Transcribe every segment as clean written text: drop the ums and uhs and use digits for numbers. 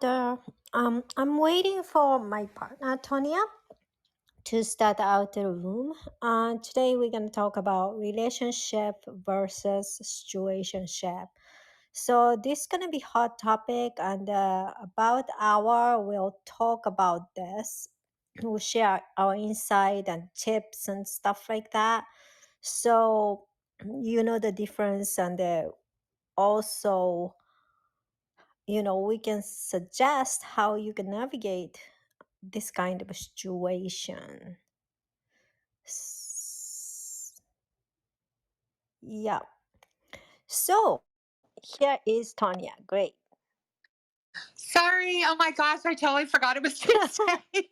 I'm waiting for my partner Tonya to start out the room. Today we're going to talk about relationship versus situationship. So this is going to be hot topic, and about hour we'll talk about this. We'll share our insight and tips and stuff like that. So you know the difference, and also we can suggest how you can navigate this kind of a situation. Yeah. So here is Tonya. Great. Sorry. Oh my gosh, I totally forgot it was Tuesday.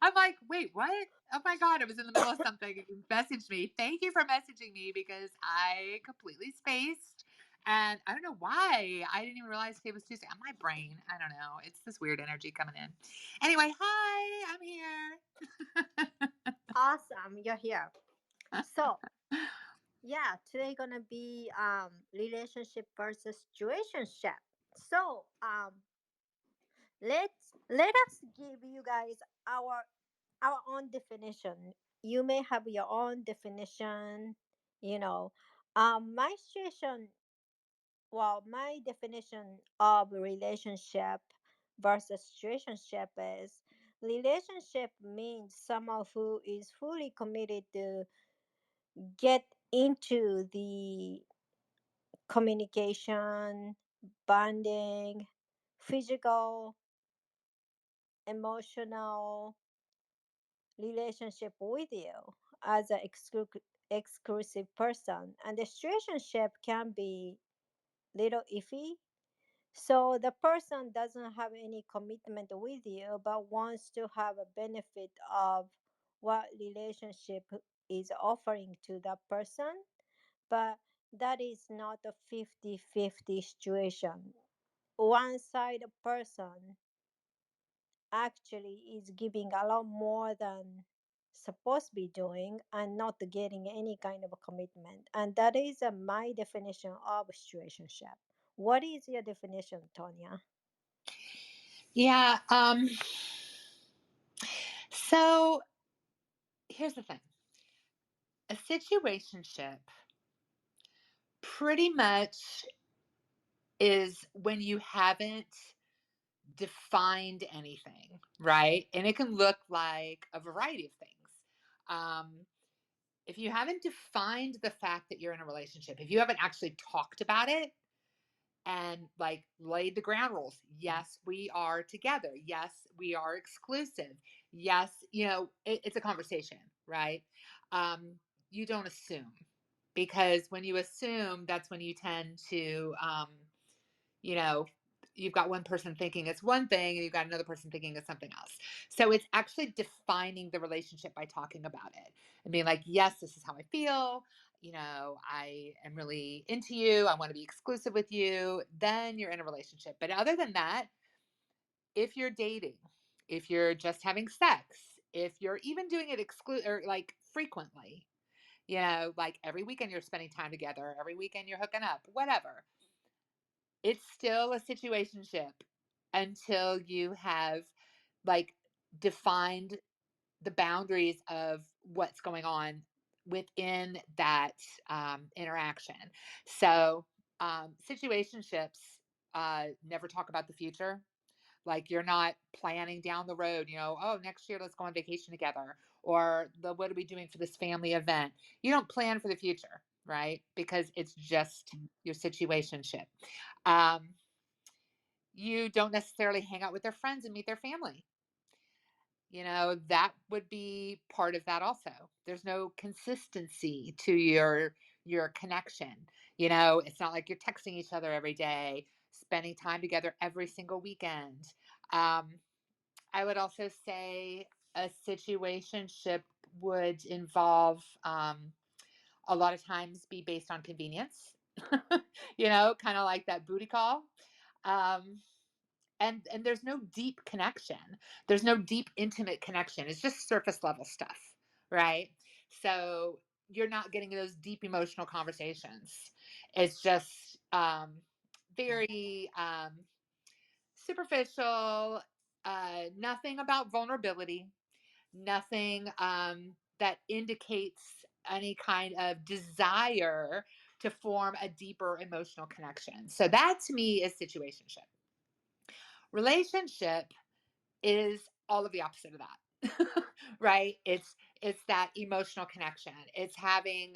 I'm like, wait, what? Oh my God, I was in the middle of something. You messaged me. Thank you for messaging me because I completely spaced. And I don't know why. I didn't even realize today was Tuesday. My brain, I don't know. It's this weird energy coming in. Anyway, hi, I'm here. Awesome. You're here. So yeah, today gonna be relationship versus situationship. So let us give you guys our own definition. You may have your own definition, you know. My situation, well, my definition of relationship versus situationship is relationship means someone who is fully committed to get into the communication, bonding, physical, emotional relationship with you as an exclusive person. And the situationship can be little iffy. So the person doesn't have any commitment with you but wants to have a benefit of what relationship is offering to that person. But that is not a 50-50 situation. One side person actually is giving a lot more than supposed to be doing and not getting any kind of a commitment. And that is my definition of situationship. What is your definition, Tonya? Yeah. So here's the thing. A situationship pretty much is when you haven't defined anything, right? And it can look like a variety of things. Um, if you haven't defined the fact that you're in a relationship, if you haven't actually talked about it and like laid the ground rules, yes, we are together. Yes, we are exclusive. Yes, it's a conversation, right? You don't assume because when you assume, that's when you tend to, you know, you've got one person thinking it's one thing and you've got another person thinking it's something else. So it's actually defining the relationship by talking about it and being like, yes, this is how I feel. I am really into you. I want to be exclusive with you. Then you're in a relationship. But other than that, if you're dating, if you're just having sex, if you're even doing it or like frequently, like every weekend you're spending time together, every weekend you're hooking up, whatever, it's still a situationship until you have like defined the boundaries of what's going on within that interaction. So situationships never talk about the future. Like you're not planning down the road, oh, next year let's go on vacation together, or what are we doing for this family event? You don't plan for the future, right? Because it's just your situationship. Um, you don't necessarily hang out with their friends and meet their family. That would be part of that also. There's no consistency to your connection. It's not like you're texting each other every day, spending time together every single weekend. Um, I would also say a situationship would involve a lot of times be based on convenience. Kind of like that booty call. Um, and there's no deep connection. There's no deep intimate connection. It's just surface level stuff, right? So you're not getting those deep emotional conversations. It's just very superficial, nothing about vulnerability, nothing that indicates any kind of desire to form a deeper emotional connection. So that to me is situationship. Relationship is all of the opposite of that. Right? It's that emotional connection. It's having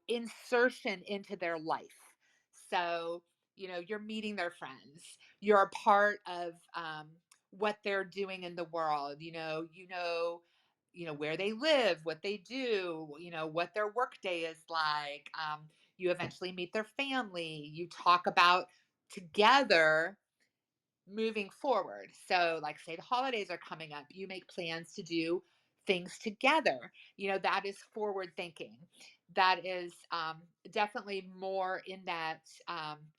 insertion into their life. So, you're meeting their friends. You're a part of what they're doing in the world. Where they live, what they do, what their work day is like. You eventually meet their family. You talk about together moving forward. So, like, say the holidays are coming up, you make plans to do things together. That is forward thinking. That is definitely more in that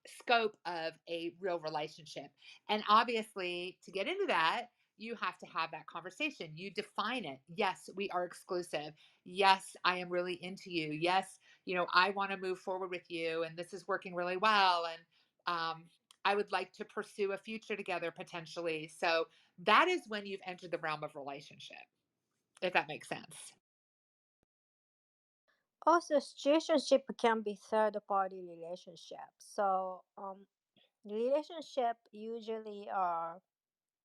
scope of a real relationship. And obviously, to get into that, you have to have that conversation. You define it. Yes, we are exclusive. Yes, I am really into you. Yes, I want to move forward with you, and this is working really well. And I would like to pursue a future together potentially. So that is when you've entered the realm of relationship, if that makes sense. Also, situationship can be third party relationship. So, relationship usually are,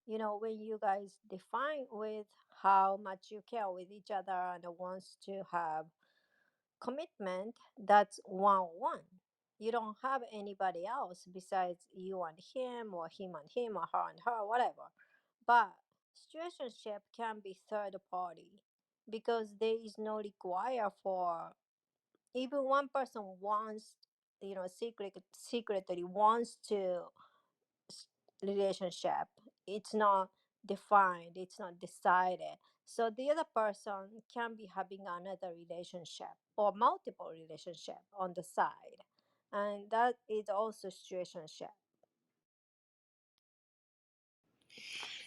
when you guys define with how much you care with each other and wants to have commitment, that's one. You don't have anybody else besides you and him, or him and him, or her and her, whatever. But situationship can be third party because there is no require for, even one person wants, secretly wants to s- relationship. It's not defined, it's not decided. So the other person can be having another relationship or multiple relationship on the side, and that is also situationship.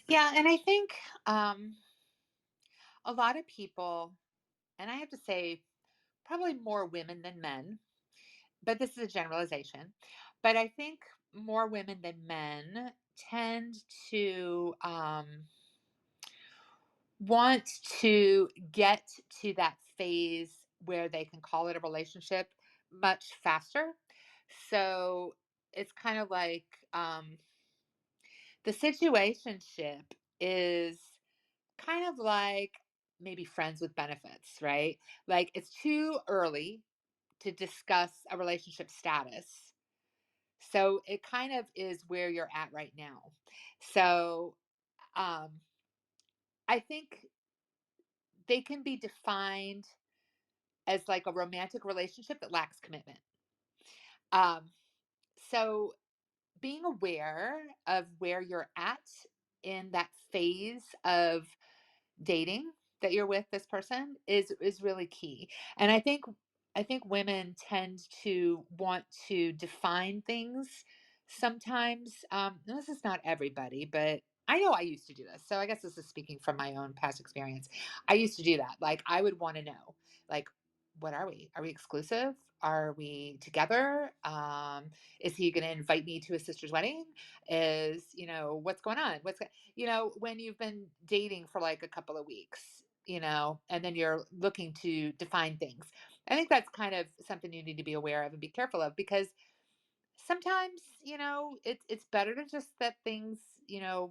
Yeah. And I think a lot of people, and I have to say, probably more women than men, but this is a generalization. But I think more women than men tend to want to get to that phase where they can call it a relationship much faster. So it's kind of like the situationship is kind of like maybe friends with benefits, right? Like it's too early to discuss a relationship status. So it kind of is where you're at right now. So um, I think they can be defined as like a romantic relationship that lacks commitment. Um, so being aware of where you're at in that phase of dating that you're with this person is really key. And I think women tend to want to define things sometimes. This is not everybody, but I know I used to do this. So I guess this is speaking from my own past experience. I used to do that. Like I would want to know, like, what are we? Are we exclusive? Are we together? Is he going to invite me to his sister's wedding? Is, what's going on? When you've been dating for like a couple of weeks, and then you're looking to define things. I think that's kind of something you need to be aware of and be careful of because sometimes, it's better to just let things,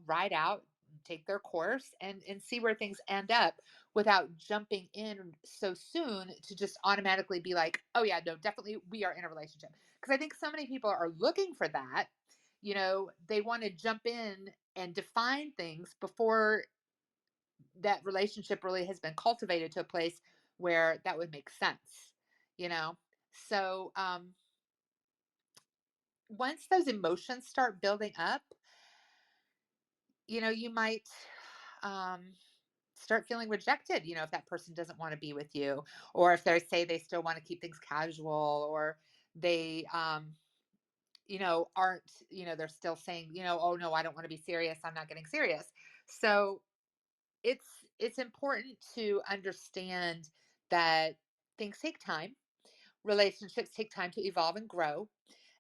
ride out, take their course and see where things end up without jumping in so soon to just automatically be like, oh yeah, no, definitely we are in a relationship. Because I think so many people are looking for that. They want to jump in and define things before that relationship really has been cultivated to a place where that would make sense, you know? So, once those emotions start building up, you might um, start feeling rejected, if that person doesn't want to be with you, or if they say they still want to keep things casual, or they, aren't, they're still saying, oh no, I don't want to be serious. I'm not getting serious. So it's important to understand that things take time. Relationships take time to evolve and grow,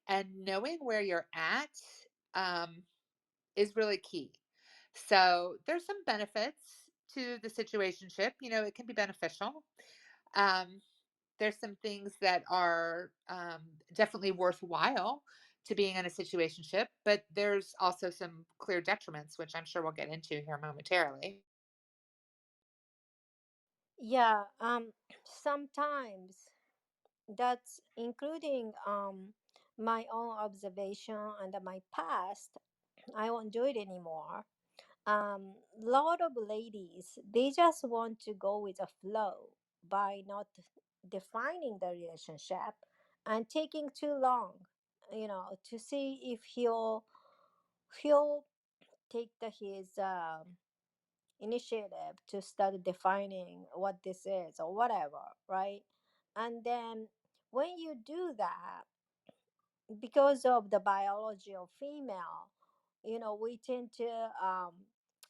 and knowing where you're at um, is really key. So there's some benefits to the situationship. It can be beneficial. Um, there's some things that are definitely worthwhile to being in a situationship, but there's also some clear detriments, which I'm sure we'll get into here momentarily. Yeah, sometimes that's including my own observation and my past. I won't do it anymore. Lot of ladies, they just want to go with the flow by not defining the relationship and taking too long, to see if he'll take his initiative to start defining what this is or whatever, right? And then when you do that, because of the biology of female, we tend to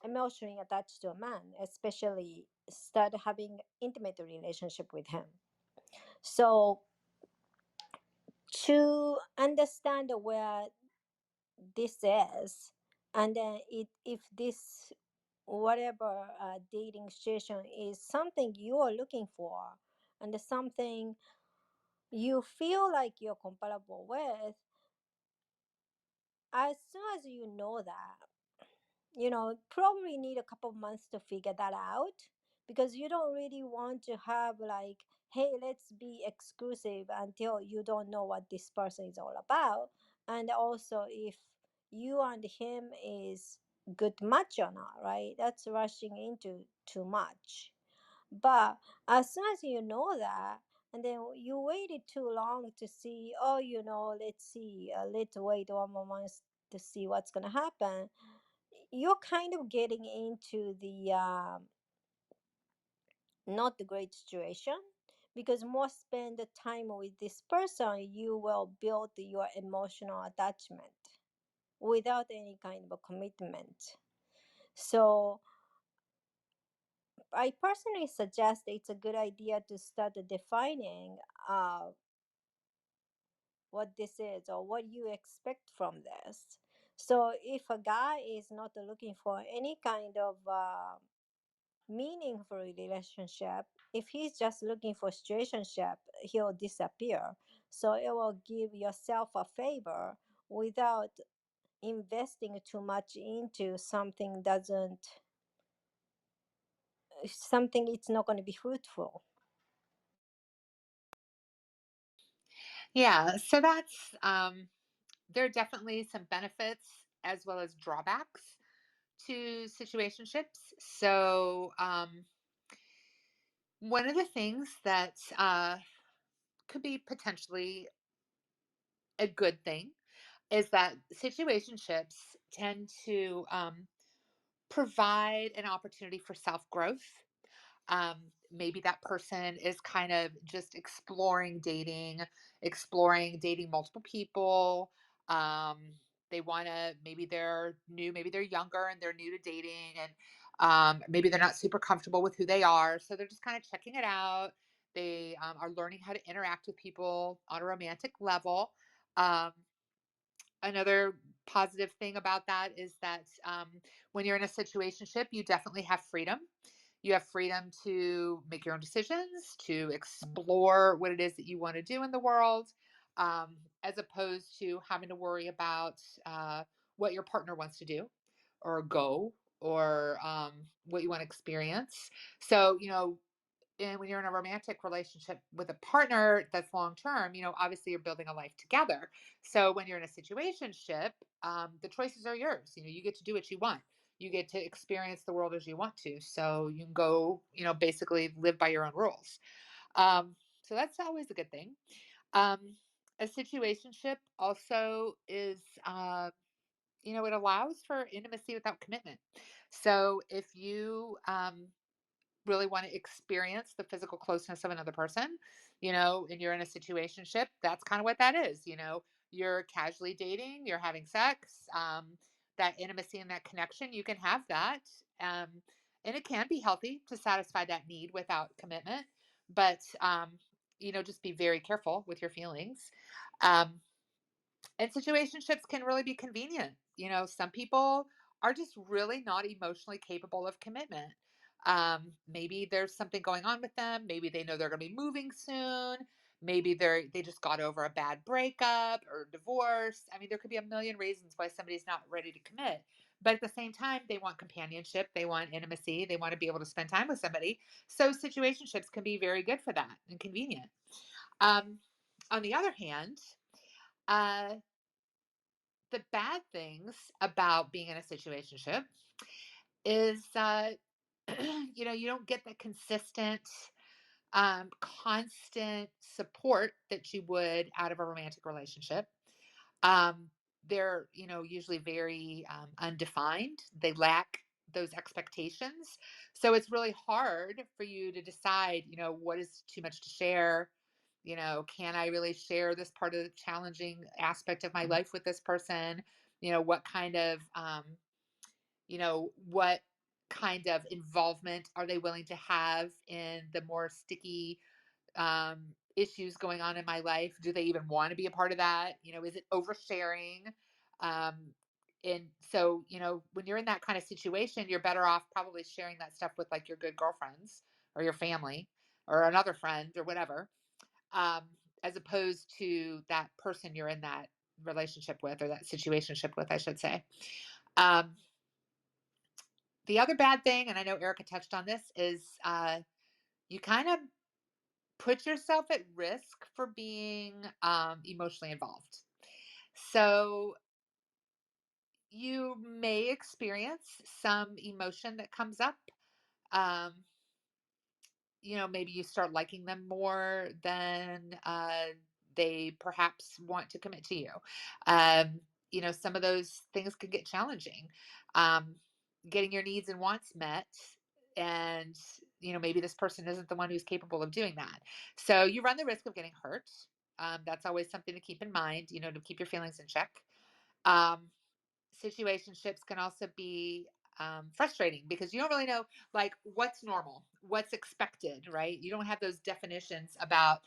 emotionally attach to a man, especially start having intimate relationship with him. So to understand where this is, and then if this whatever dating situation is something you are looking for and something you feel like you're compatible with, as soon as you know that, probably need a couple months to figure that out, because you don't really want to have like, hey, let's be exclusive until you don't know what this person is all about, and also if you and him is good match or not, right? That's rushing into too much. But as soon as you know that, and then you waited too long to see, oh, let's see, let's wait 1 more month to see what's going to happen, you're kind of getting into the not the great situation, because more spend the time with this person, you will build your emotional attachment without any kind of a commitment. So I personally suggest it's a good idea to start defining what this is or what you expect from this. So if a guy is not looking for any kind of meaningful relationship, if he's just looking for situationship, he'll disappear. So it will give yourself a favor without investing too much into something it's not going to be fruitful. Yeah, so that's there are definitely some benefits as well as drawbacks to situationships. So one of the things that could be potentially a good thing is that situationships tend to provide an opportunity for self growth. Maybe that person is kind of just exploring dating multiple people. Um, they want to, maybe they're new, maybe they're younger and they're new to dating, and maybe they're not super comfortable with who they are. So they're just kind of checking it out. They are learning how to interact with people on a romantic level. Um, Another positive thing about that is that when you're in a situationship, you definitely have freedom. You have freedom to make your own decisions, to explore what it is that you want to do in the world, as opposed to having to worry about what your partner wants to do or go, or what you want to experience. So, and when you're in a romantic relationship with a partner that's long term, obviously you're building a life together. So when you're in a situationship, the choices are yours. You get to do what you want. You get to experience the world as you want to. So you can go, basically live by your own rules. So that's always a good thing. Um, a situationship also is, it allows for intimacy without commitment. So if you really want to experience the physical closeness of another person, and you're in a situationship, that's kind of what that is. You're casually dating, you're having sex, that intimacy and that connection, you can have that. And it can be healthy to satisfy that need without commitment, but, just be very careful with your feelings. Um, and situationships can really be convenient. some people are just really not emotionally capable of commitment. Maybe there's something going on with them. Maybe they know they're going to be moving soon. Maybe they just got over a bad breakup or divorce. I mean, there could be a million reasons why somebody's not ready to commit. But at the same time, they want companionship, they want intimacy, they want to be able to spend time with somebody. So situationships can be very good for that and convenient. Um, on the other hand, uh, the bad things about being in a situationship is you don't get the consistent constant support that you would out of a romantic relationship. um, they're usually very undefined. They lack those expectations, so it's really hard for you to decide what is too much to share. Can I really share this part of the challenging aspect of my life with this person? What kind of what kind of involvement are they willing to have in the more sticky issues going on in my life? Do they even want to be a part of that? Is it oversharing? Um, and so, when you're in that kind of situation, you're better off probably sharing that stuff with like your good girlfriends or your family or another friend or whatever, um, as opposed to that person you're in that relationship with, or that situationship with, I should say. Um, the other bad thing, and I know Erica touched on this, is you kind of put yourself at risk for being emotionally involved. So you may experience some emotion that comes up. Um, maybe you start liking them more than they perhaps want to commit to you. Um, some of those things could get challenging. Um, Getting your needs and wants met. And, maybe this person isn't the one who's capable of doing that. So you run the risk of getting hurt. That's always something to keep in mind, to keep your feelings in check. Um, Situationships can also be frustrating because you don't really know like what's normal, what's expected, right? You don't have those definitions about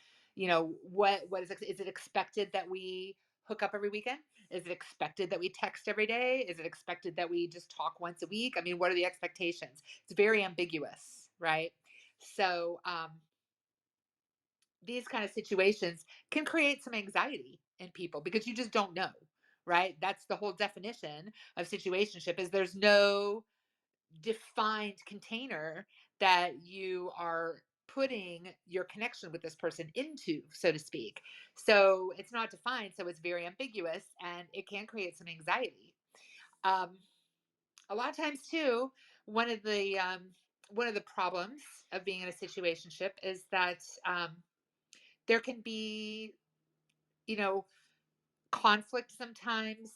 what is it expected that we hook up every weekend? Is it expected that we text every day? Is it expected that we just talk once a week? I mean, what are the expectations? It's very ambiguous, right? So these kind of situations can create some anxiety in people because you just don't know, right? That's the whole definition of situationship, is there's no defined container that you are putting your connection with this person into, so to speak. So it's not defined, so it's very ambiguous, and it can create some anxiety. um, a lot of times too, one of the problems of being in a situationship is that there can be, you know, conflict sometimes.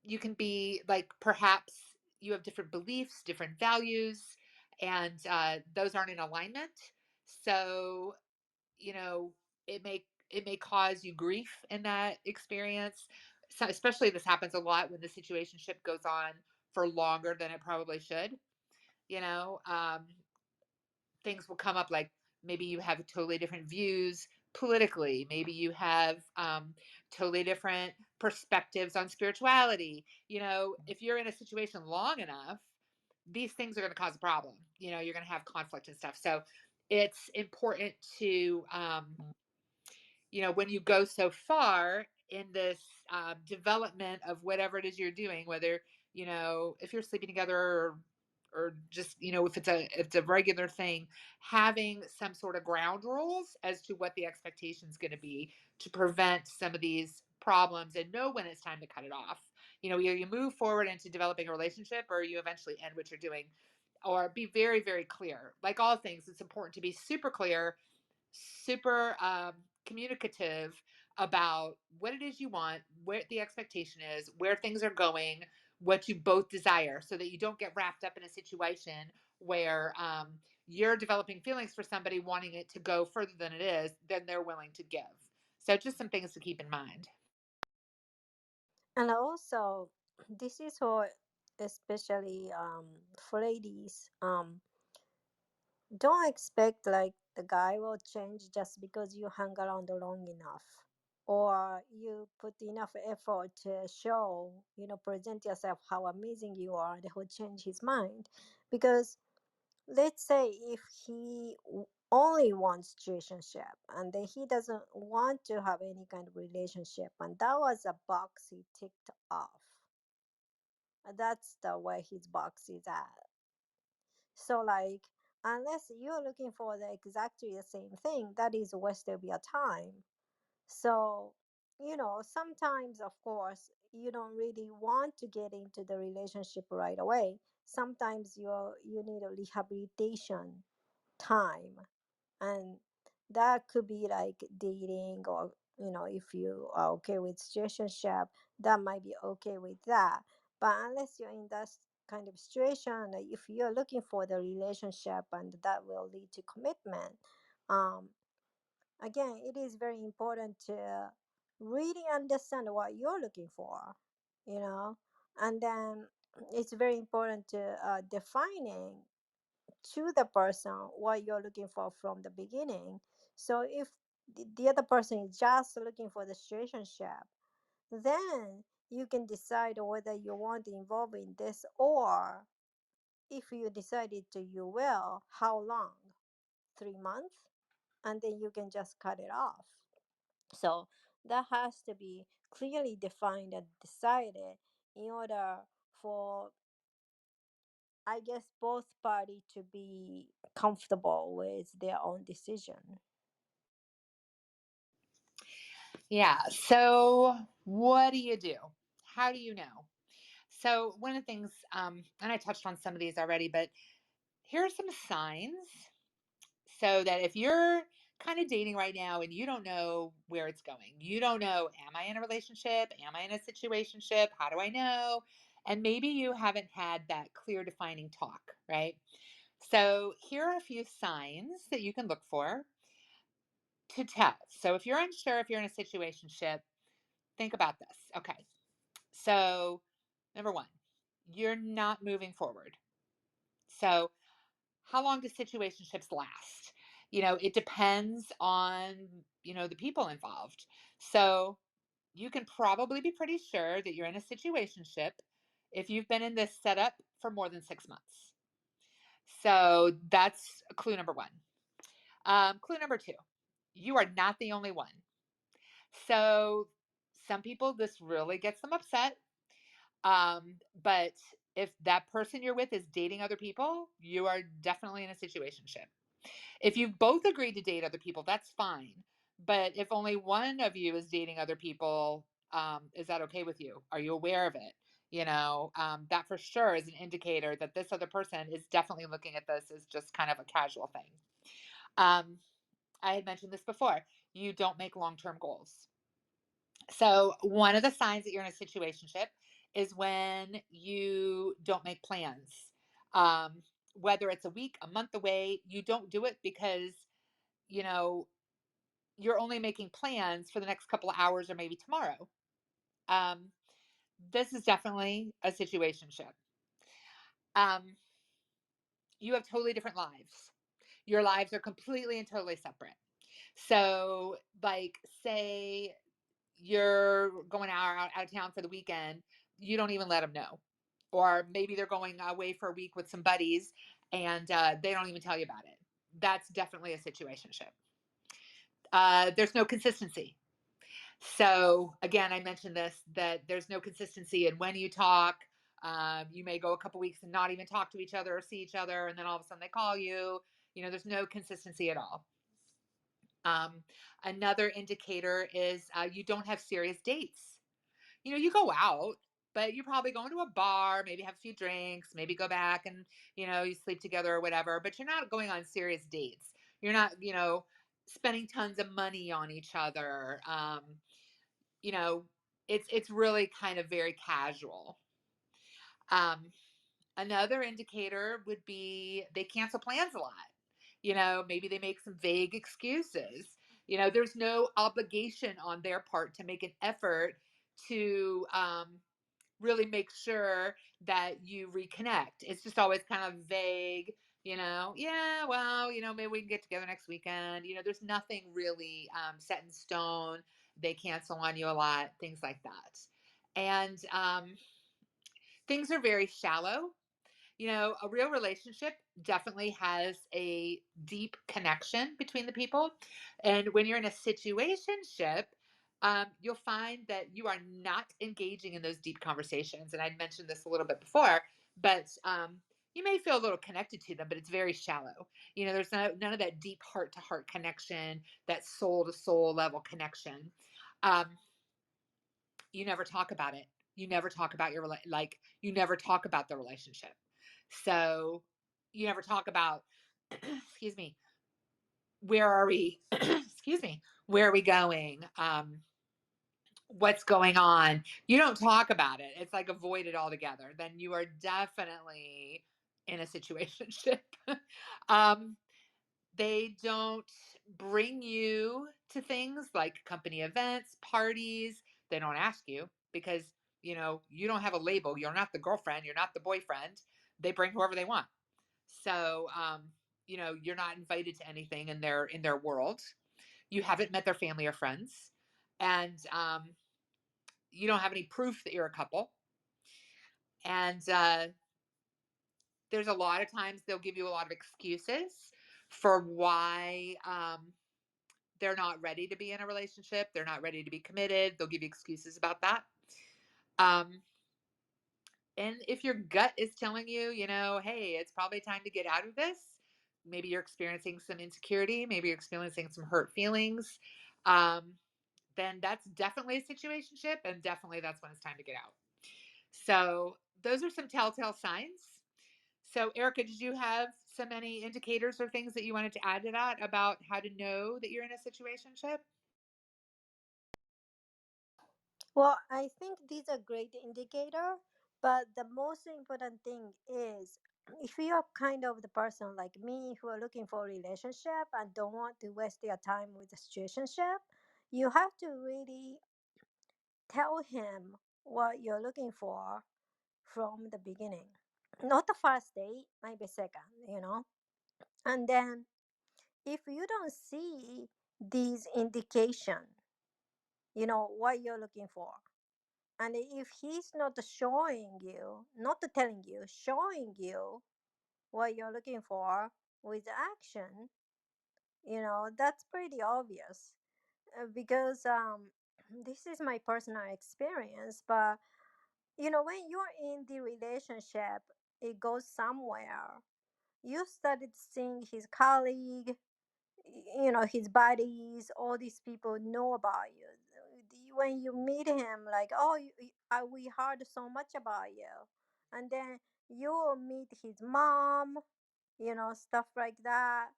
You can be like, perhaps you have different beliefs, different values, and those aren't in alignment. So, you know, it may cause you grief in that experience. So, especially this happens a lot when the situationship goes on for longer than it probably should. You know, things will come up like maybe you have totally different views politically, maybe you have totally different perspectives on spirituality. If you're in a situation long enough, these things are going to cause a problem. You're going to have conflict and stuff. So it's important to when you go so far in this development of whatever it is you're doing, whether if you're sleeping together, or just if it's a regular thing, having some sort of ground rules as to what the expectation is going to be to prevent some of these problems, and know when it's time to cut it off. Either you move forward into developing a relationship, or you eventually end what you're doing. Or be very, very clear. Like all things, it's important to be super clear, super communicative about what it is you want, where the expectation is, where things are going, what you both desire, so that you don't get wrapped up in a situation where you're developing feelings for somebody, wanting it to go further than it is, than they're willing to give. So just some things to keep in mind. And also, this is for especially for ladies. Don't expect like the guy will change just because you hang around long enough, or you put enough effort to show, present yourself how amazing you are, that will change his mind. Because let's say if he only wants situationship and then he doesn't want to have any kind of relationship, and that was a box he ticked off, that's the way his box is at. So, like, unless you're looking for the exactly the same thing, that is a waste of your time. So, sometimes, of course, you don't really want to get into the relationship right away. Sometimes you need a rehabilitation time, and that could be like dating, or if you are okay with situationship, that might be okay with that. But unless you're in that kind of situation, like if you're looking for the relationship and that will lead to commitment, um again, it is very important to really understand what you're looking for, you know and then it's very important to defining to the person what you're looking for from the beginning. So if the other person is just looking for the situationship, then you can decide whether you want to involve in this, or if you decided to, you will, how long? 3 months, and then you can just cut it off. So that has to be clearly defined and decided in order for, I guess, both party to be comfortable with their own decision. Yeah. So, what do you do? How do you know? So, one of the things, and I touched on some of these already, but here are some signs so that if you're kind of dating right now and you don't know where it's going, you don't know, am I in a relationship? Am I in a situationship? How do I know? And maybe you haven't had that clear defining talk, right? So, here are a few signs that you can look for to tell. So, if you're unsure if you're in a situationship, think about this. Okay. So, number one, you're not moving forward. So, how long do situationships last? It depends on, the people involved. So, you can probably be pretty sure that you're in a situationship if you've been in this setup for more than 6 months. So, that's clue number one. Clue number two, you are not the only one. So, some people, this really gets them upset. But if that person you're with is dating other people, you are definitely in a situationship. If you've both agreed to date other people, that's fine. But if only one of you is dating other people, is that okay with you? Are you aware of it? That for sure is an indicator that this other person is definitely looking at this as just kind of a casual thing. Um, I had mentioned this before. You don't make long term goals. So, one of the signs that you're in a situationship is when you don't make plans. Um, Whether it's a week, a month away, you don't do it because, you know, you're only making plans for the next couple of hours or maybe tomorrow. Um, this is definitely a situationship. Um, you have totally different lives. Your lives are completely and totally separate. So, like, say you're going out of town for the weekend, you don't even let them know. Or maybe they're going away for a week with some buddies and they don't even tell you about it. That's definitely a situationship. There's no consistency. So, again, I mentioned this that there's no consistency in when you talk. You may go a couple weeks and not even talk to each other or see each other, and then all of a sudden they call you. There's no consistency at all. Um, Another indicator is you don't have serious dates. You go out, but you're probably going to a bar, maybe have a few drinks, maybe go back and, you sleep together or whatever, but you're not going on serious dates. You're not, spending tons of money on each other. You know, it's really kind of very casual. Um, Another indicator would be they cancel plans a lot. Maybe they make some vague excuses. There's no obligation on their part to make an effort to really make sure that you reconnect. It's just always kind of vague, yeah, well, maybe we can get together next weekend. There's nothing really set in stone They cancel on you a lot, things like that. And things are very shallow. A real relationship definitely has a deep connection between the people. And when you're in a situationship, you'll find that you are not engaging in those deep conversations. And I'd mentioned this a little bit before, but you may feel a little connected to them, but it's very shallow. There's none of that deep heart to heart connection, that soul to soul level connection. Um, you never talk about it. You never talk about you never talk about the relationship. So you never talk about, excuse me, where are we? Excuse me, where are we going? What's going on? You don't talk about it. It's like avoided altogether. Then you are definitely in a situationship. um, they don't bring you to things like company events, parties. They don't ask you because, you don't have a label. You're not the girlfriend. You're not the boyfriend. They bring whoever they want. So, you're not invited to anything in their world. You haven't met their family or friends, and you don't have any proof that you're a couple. And there's a lot of times they'll give you a lot of excuses for why they're not ready to be in a relationship. They're not ready to be committed. They'll give you excuses about that. Um, and if your gut is telling you, hey, it's probably time to get out of this, maybe you're experiencing some insecurity, maybe you're experiencing some hurt feelings, um, then that's definitely a situationship, and definitely that's when it's time to get out. So those are some telltale signs. So, Erica, did you have so many indicators or things that you wanted to add to that about how to know that you're in a situationship? Well, I think these are great indicator, but the most important thing is if you're kind of the person like me who are looking for a relationship and don't want to waste their time with a situationship, you have to really tell him what you're looking for from the beginning. Not the first date, maybe second. And then if you don't see these indication, what you're looking for, and if he's not showing you, not telling you, showing you what you're looking for with action, that's pretty obvious. Because this is my personal experience, but when you're in the relationship, it goes somewhere. You started seeing his colleague, his buddies, all these people know about you. When you meet him, like, oh, we heard so much about you. And then you will meet his mom, stuff like that,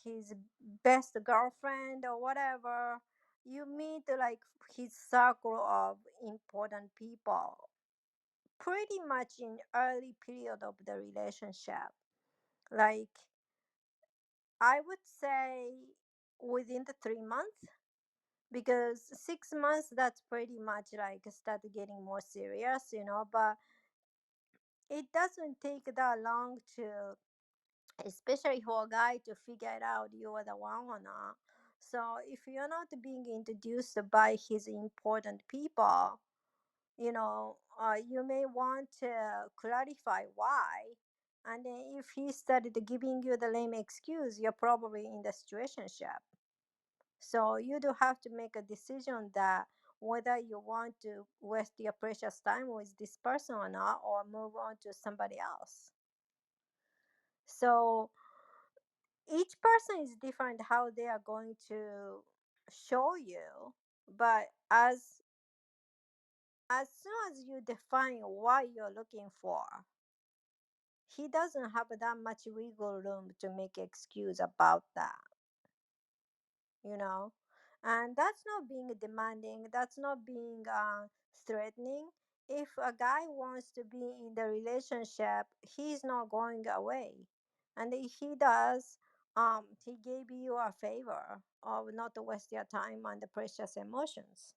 his best girlfriend or whatever. You meet like his circle of important people pretty much in early period of the relationship. Like, I would say within the 3 months, because 6 months, that's pretty much like start getting more serious, but it doesn't take that long to, especially for a guy, to figure it out you are the one or not. So if you're not being introduced by his important people, you may want to clarify why. And then if he started giving you the lame excuse, you're probably in the situationship. So you do have to make a decision that whether you want to waste your precious time with this person or not, or move on to somebody else. So each person is different how they are going to show you, but as soon as you define what you're looking for, he doesn't have that much wiggle room to make excuse about that, you know and that's not being demanding, that's not being threatening. If a guy wants to be in the relationship, he's not going away. And if he does, he gave you a favor of not to waste your time on the precious emotions.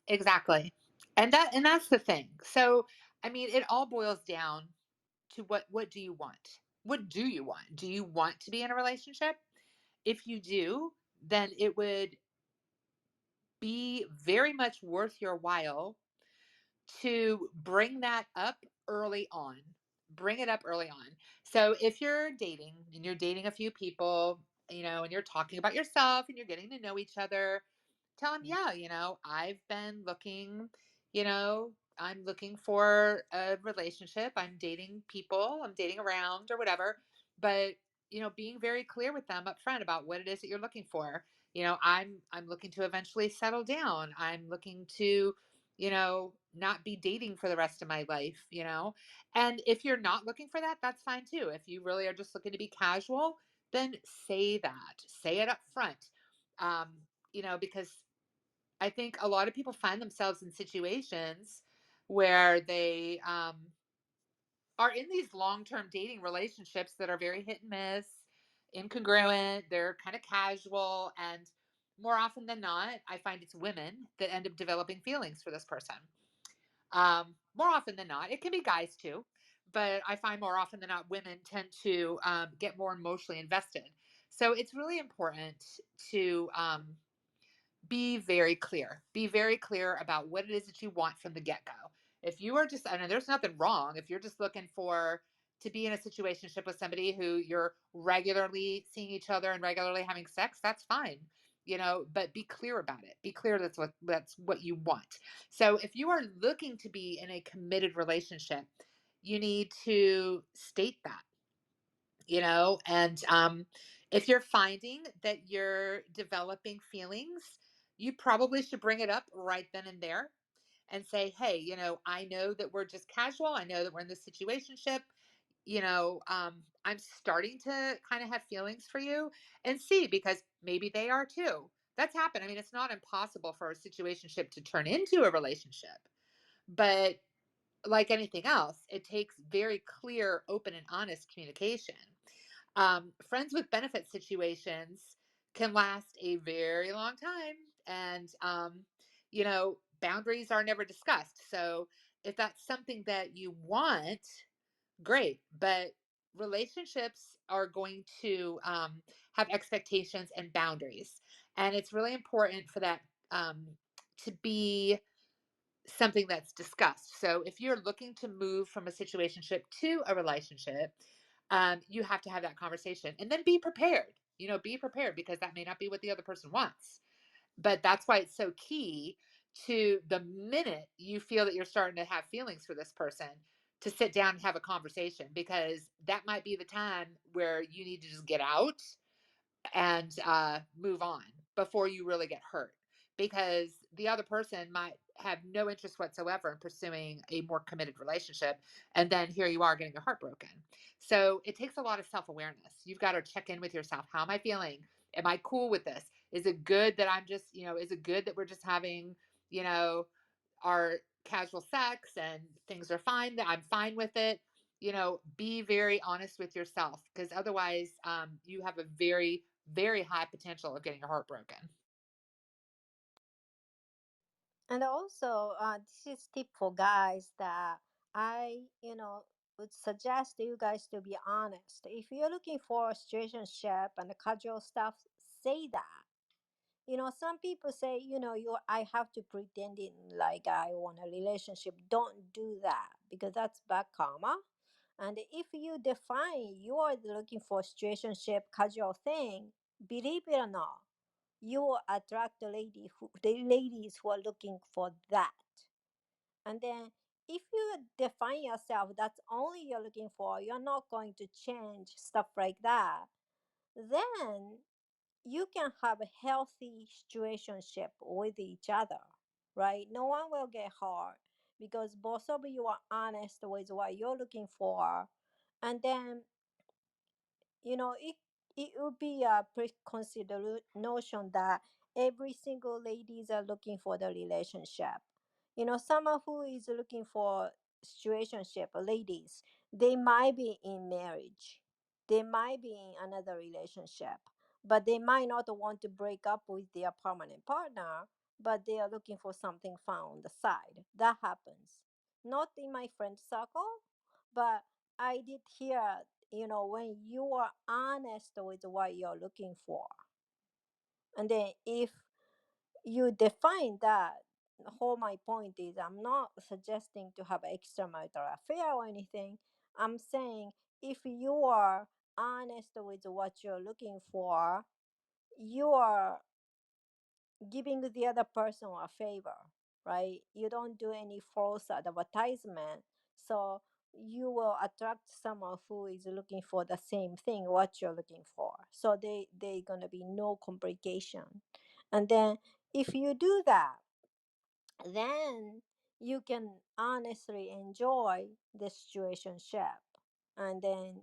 Exactly. And that's the thing. So, I mean, it all boils down to what do you want? What do you want? Do you want to be in a relationship? If you do, then it would be very much worth your while to bring that up early on. Bring it up early on. So if you're dating and you're dating a few people, and you're talking about yourself and you're getting to know each other, tell them, yeah, I've been looking, I'm looking for a relationship. I'm dating people, I'm dating around or whatever. But, being very clear with them up front about what it is that you're looking for. I'm looking to eventually settle down. I'm looking to, not be dating for the rest of my life. And if you're not looking for that, that's fine too. If you really are just looking to be casual, then say that. Say it up front. Because I think a lot of people find themselves in situations where they are in these long-term dating relationships that are very hit and miss, incongruent, they're kind of casual, and more often than not, I find it's women that end up developing feelings for this person. More often than not, it can be guys too, but I find more often than not, women tend to get more emotionally invested. So it's really important to be very clear. Be very clear about what it is that you want from the get go. If you are just, and there's nothing wrong, if you're just looking for to be in a situationship with somebody who you're regularly seeing each other and regularly having sex, that's fine. But be clear about it. Be clear that's what you want. So if you are looking to be in a committed relationship, you need to state that, and if you're finding that you're developing feelings, you probably should bring it up right then and there and say, hey, I know that we're just casual, I know that we're in this situationship, I'm starting to kind of have feelings for you, and see, because maybe they are too. That's happened. I mean, it's not impossible for a situationship to turn into a relationship, but like anything else, it takes very clear, open, and honest communication. Friends with benefit situations can last a very long time, and boundaries are never discussed. So if that's something that you want, great. But relationships are going to have expectations and boundaries, and it's really important for that to be something that's discussed. So if you're looking to move from a situationship to a relationship, you have to have that conversation and then be prepared. Be prepared, because that may not be what the other person wants. But that's why it's so key to, the minute you feel that you're starting to have feelings for this person, to sit down and have a conversation, because that might be the time where you need to just get out and move on before you really get hurt, because the other person might have no interest whatsoever in pursuing a more committed relationship, and then here you are getting your heart broken. So it takes a lot of self-awareness. You've got to check in with yourself. How am I feeling? Am I cool with this? Is it good that I'm just, is it good that we're just having, you know our casual sex and things are fine, that I'm fine with it? Be very honest with yourself, because otherwise you have a very, very high potential of getting your heart broken. And also, this is tip for guys that would suggest you guys to be honest. If you're looking for a situationship and casual stuff, say that. Some people say, I have to pretend it like I want a relationship. Don't do that, because that's bad karma. And if you define you are looking for a situationship casual thing, believe it or not, you will attract the ladies who are looking for that. And then if you define yourself that's only you're looking for, you're not going to change stuff like that, then you can have a healthy situationship with each other, right? No one will get hurt because both of you are honest with what you're looking for. And then it would be a preconceived notion that every single ladies are looking for the relationship. Someone who is looking for situationship, ladies, they might be in marriage, they might be in another relationship, but they might not want to break up with their permanent partner, but they are looking for something fun on the side. That happens. Not in my friend circle, but I did hear when you are honest with what you're looking for. And then if you define that, the whole my point is I'm not suggesting to have an extramarital affair or anything. I'm saying if you are honest with what you're looking for, you are giving the other person a favor, right? You don't do any false advertisement. So you will attract someone who is looking for the same thing what you're looking for. So they gonna be no complication. And then if you do that, then you can honestly enjoy the situationship, and then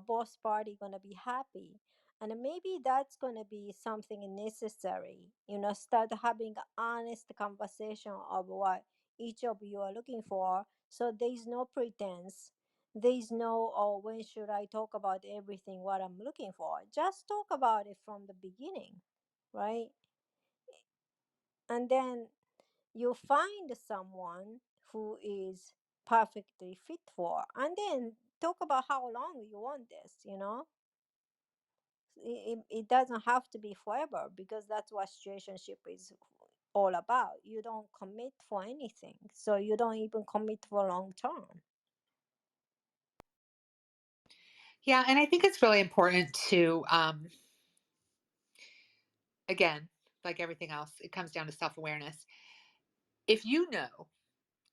both party gonna be happy. And maybe that's gonna be something necessary, start having an honest conversation of what each of you are looking for, so there's no pretense. There's no, oh, when should I talk about everything what I'm looking for? Just talk about it from the beginning, right? And then you find someone who is perfectly fit for, and then talk about how long you want this. It doesn't have to be forever, because that's what situationship is all about. You don't commit for anything, so you don't even commit for long term. Yeah, and I think it's really important to, again, like everything else, it comes down to self awareness. If you know,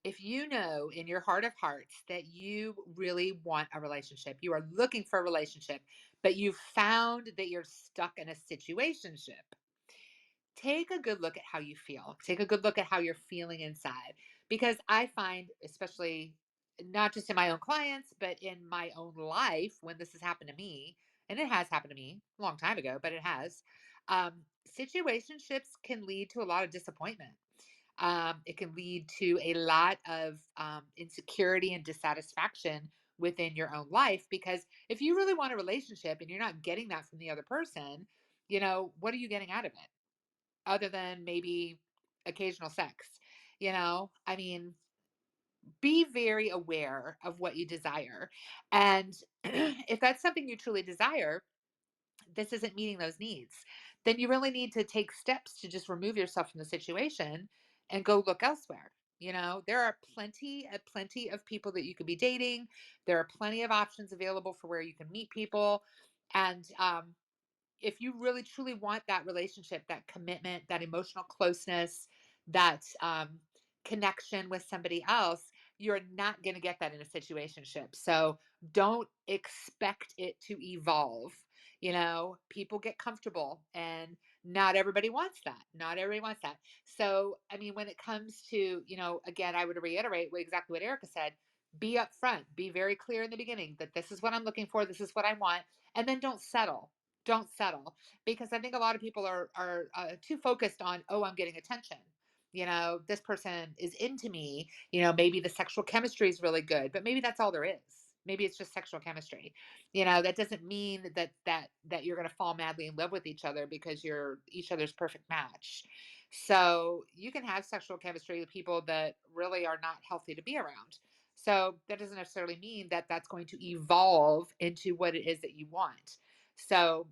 if you know in your heart of hearts that you really want a relationship, you are looking for a relationship, but you found that you're stuck in a situationship, take a good look at how you feel. Take a good look at how you're feeling inside. Because I find, especially not just in my own clients, but in my own life, when this has happened to me, and it has happened to me a long time ago, but it has, situationships can lead to a lot of disappointment. It can lead to a lot of insecurity and dissatisfaction within your own life. Because if you really want a relationship and you're not getting that from the other person, what are you getting out of it? Other than maybe occasional sex. I mean, be very aware of what you desire. And if that's something you truly desire, this isn't meeting those needs, then you really need to take steps to just remove yourself from the situation and go look elsewhere. There are plenty of people that you could be dating. There are plenty of options available for where you can meet people. And if you really truly want that relationship, that commitment, that emotional closeness, that connection with somebody else, you're not going to get that in a situationship. So don't expect it to evolve. People get comfortable, and not everybody wants that. Not everybody wants that. So, I mean, when it comes to, again, I would reiterate exactly what Erica said. Be upfront, be very clear in the beginning that this is what I'm looking for, this is what I want, and then don't settle, because I think a lot of people are too focused on, oh, I'm getting attention. This person is into me. Maybe the sexual chemistry is really good, but maybe that's all there is. Maybe it's just sexual chemistry. That doesn't mean that you're going to fall madly in love with each other because you're each other's perfect match. So you can have sexual chemistry with people that really are not healthy to be around. So that doesn't necessarily mean that that's going to evolve into what it is that you want. So,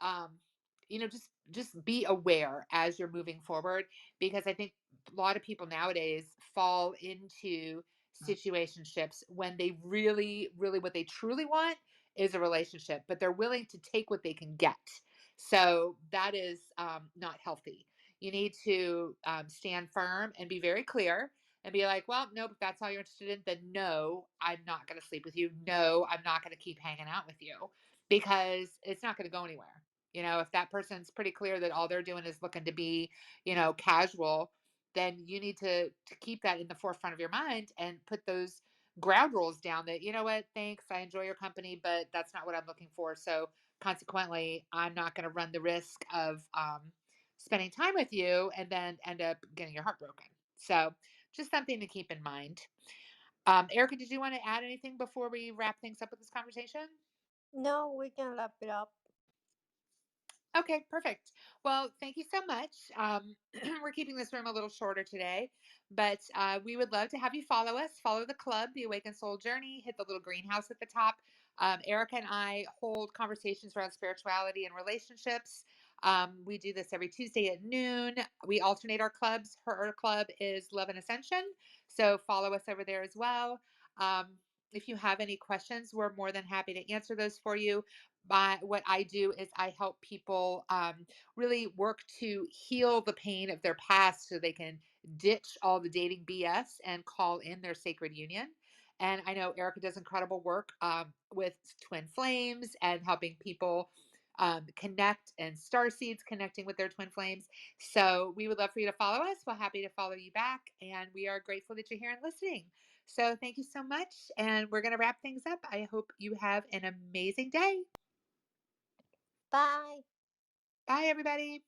um, just be aware as you're moving forward, because I think a lot of people nowadays fall into situationships when they really, really, what they truly want is a relationship, but they're willing to take what they can get. So that is not healthy. You need to stand firm and be very clear and be like, well, nope, if that's all you're interested in, then no, I'm not going to sleep with you. No, I'm not going to keep hanging out with you, because it's not going to go anywhere. If that person's pretty clear that all they're doing is looking to be, casual, then you need to keep that in the forefront of your mind and put those ground rules down that, you know what, thanks, I enjoy your company, but that's not what I'm looking for. So consequently, I'm not going to run the risk of spending time with you and then end up getting your heart broken. So just something to keep in mind. Erica, did you want to add anything before we wrap things up with this conversation? No, we can wrap it up. Okay, perfect. Well, thank you so much. We're keeping this room a little shorter today, but we would love to have you follow us. Follow the club, the Awakened Soul Journey. Hit the little greenhouse at the top. Erica and I hold conversations around spirituality and relationships. We do this every Tuesday at noon. We alternate our clubs. Her club is Love and Ascension. So follow us over there as well. Um, if you have any questions, we're more than happy to answer those for you. What I do is I help people really work to heal the pain of their past so they can ditch all the dating BS and call in their sacred union. And I know Erica does incredible work with twin flames and helping people connect, and star seeds connecting with their twin flames. So we would love for you to follow us. We're happy to follow you back. And we are grateful that you're here and listening. So thank you so much. And we're going to wrap things up. I hope you have an amazing day. Bye. Bye, everybody.